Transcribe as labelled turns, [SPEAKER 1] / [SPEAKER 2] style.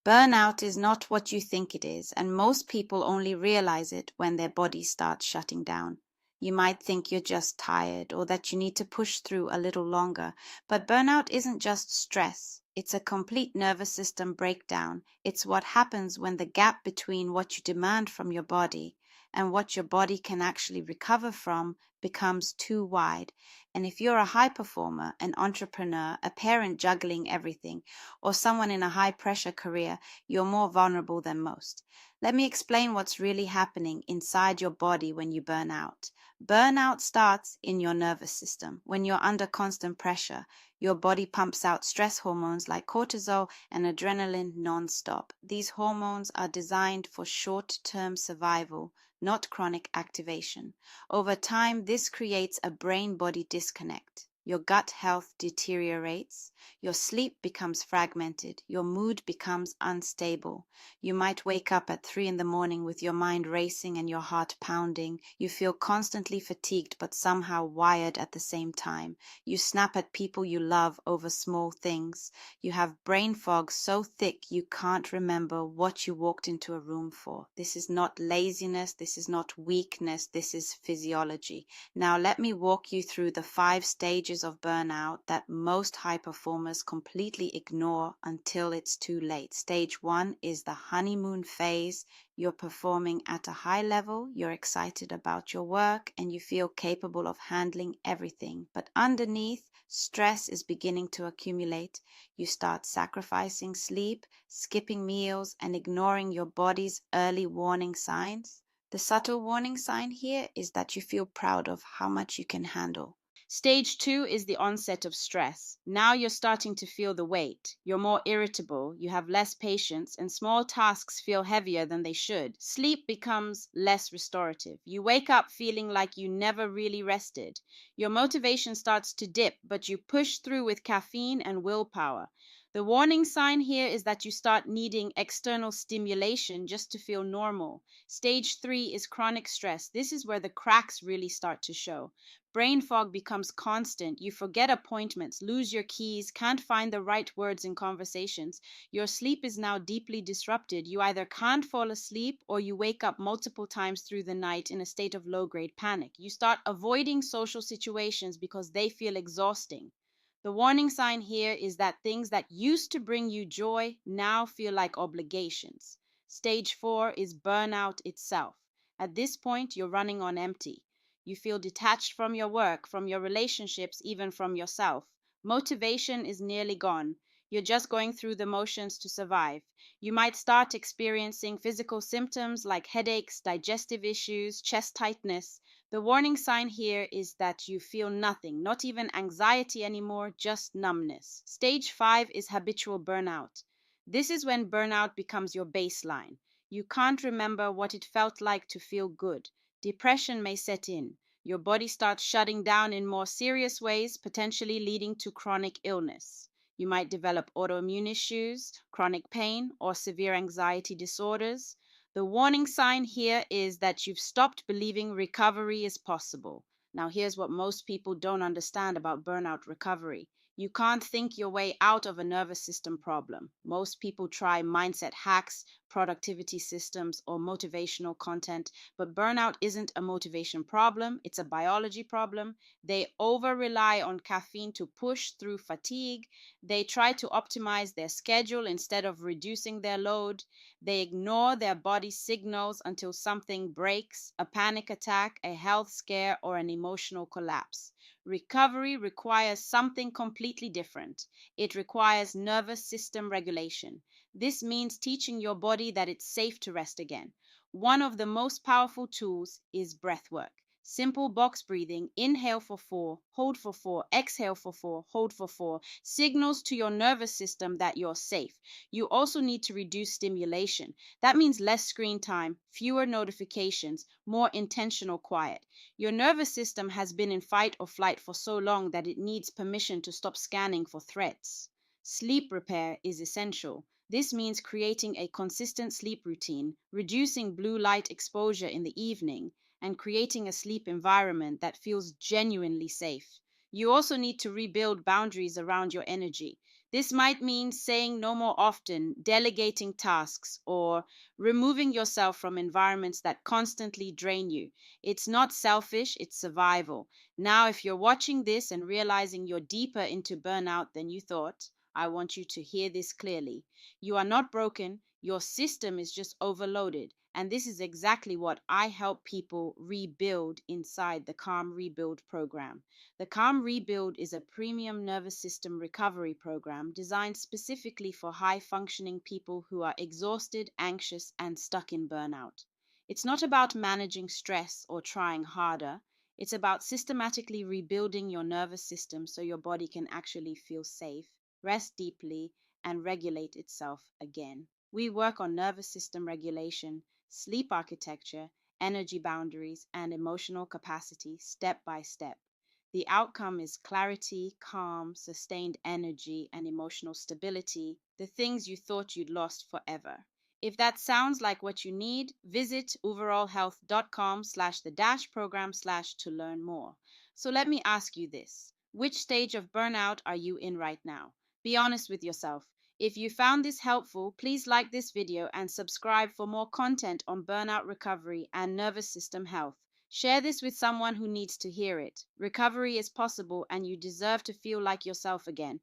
[SPEAKER 1] Burnout is not what you think it is, and most people only realize it when their body starts shutting down. You might think you're just tired or that you need to push through a little longer, but burnout isn't just stress. It's a complete nervous system breakdown. It's what happens when the gap between what you demand from your body and what your body can actually recover from becomes too wide. And if you're a high performer, an entrepreneur, a parent juggling everything, or someone in a high pressure career, you're more vulnerable than most. Let me explain what's really happening inside your body when you burn out. Burnout starts in your nervous system. When you're under constant pressure, your body pumps out stress hormones like cortisol and adrenaline non-stop. These hormones are designed for short-term survival, not chronic activation. Over time, this creates a brain-body disconnect. Your gut health deteriorates, your sleep becomes fragmented, your mood becomes unstable. You might wake up at 3 in the morning with your mind racing and your heart pounding. You feel constantly fatigued but somehow wired at the same time. You snap at people you love over small things. You have brain fog so thick you can't remember what you walked into a room for. This is not laziness, this is not weakness, this is physiology. Now let me walk you through the 5 stages of burnout that most high performers completely ignore until it's too late. Stage 1 is the honeymoon phase. You're performing at a high level, you're excited about your work, and you feel capable of handling everything. But underneath, stress is beginning to accumulate. You start sacrificing sleep, skipping meals, and ignoring your body's early warning signs. The subtle warning sign here is that you feel proud of how much you can handle. Stage 2 is the onset of stress. Now you're starting to feel the weight. You're more irritable, you have less patience, and small tasks feel heavier than they should. Sleep becomes less restorative. You wake up feeling like you never really rested. Your motivation starts to dip, but you push through with caffeine and willpower. The warning sign here is that you start needing external stimulation just to feel normal. Stage 3 is chronic stress. This is where the cracks really start to show. Brain fog becomes constant. You forget appointments, lose your keys, can't find the right words in conversations. Your sleep is now deeply disrupted. You either can't fall asleep or you wake up multiple times through the night in a state of low-grade panic. You start avoiding social situations because they feel exhausting. The warning sign here is that things that used to bring you joy now feel like obligations. Stage 4 is burnout itself. At this point, you're running on empty. You feel detached from your work, from your relationships, even from yourself. Motivation is nearly gone. You're just going through the motions to survive. You might start experiencing physical symptoms like headaches, digestive issues, chest tightness. The warning sign here is that you feel nothing, not even anxiety anymore, just numbness. Stage 5 is habitual burnout. This is when burnout becomes your baseline. You can't remember what it felt like to feel good. Depression may set in. Your body starts shutting down in more serious ways, potentially leading to chronic illness. You might develop autoimmune issues, chronic pain, or severe anxiety disorders. The warning sign here is that you've stopped believing recovery is possible. Now, here's what most people don't understand about burnout recovery. You can't think your way out of a nervous system problem. Most people try mindset hacks, productivity systems, or motivational content, but burnout isn't a motivation problem, it's a biology problem. They over rely on caffeine to push through fatigue. They try to optimize their schedule instead of reducing their load. They ignore their body signals until something breaks, a panic attack, a health scare, or an emotional collapse. Recovery requires something completely different. It requires nervous system regulation. This means teaching your body that it's safe to rest again. One of the most powerful tools is breath work. Simple box breathing, inhale for 4, hold for 4, exhale for 4, hold for 4, signals to your nervous system that you're safe. You also need to reduce stimulation. That means less screen time, fewer notifications, more intentional quiet. Your nervous system has been in fight or flight for so long that it needs permission to stop scanning for threats. Sleep repair is essential. This means creating a consistent sleep routine, reducing blue light exposure in the evening, and creating a sleep environment that feels genuinely safe. You also need to rebuild boundaries around your energy. This might mean saying no more often, delegating tasks, or removing yourself from environments that constantly drain you. It's not selfish, it's survival. Now, if you're watching this and realizing you're deeper into burnout than you thought, I want you to hear this clearly. You are not broken, your system is just overloaded. And this is exactly what I help people rebuild inside the Calm Rebuild program. The Calm Rebuild is a premium nervous system recovery program designed specifically for high functioning people who are exhausted, anxious, and stuck in burnout. It's not about managing stress or trying harder. It's about systematically rebuilding your nervous system so your body can actually feel safe, rest deeply, and regulate itself again. We work on nervous system regulation, sleep architecture, energy boundaries, and emotional capacity step by step. The outcome is clarity, calm, sustained energy, and emotional stability, the things you thought you'd lost forever. If that sounds like what you need, visit overallhealth.com/the-program/ to learn more. So let me ask you this. Which stage of burnout are you in right now? Be honest with yourself. If you found this helpful, please like this video and subscribe for more content on burnout recovery and nervous system health. Share this with someone who needs to hear it. Recovery is possible and you deserve to feel like yourself again.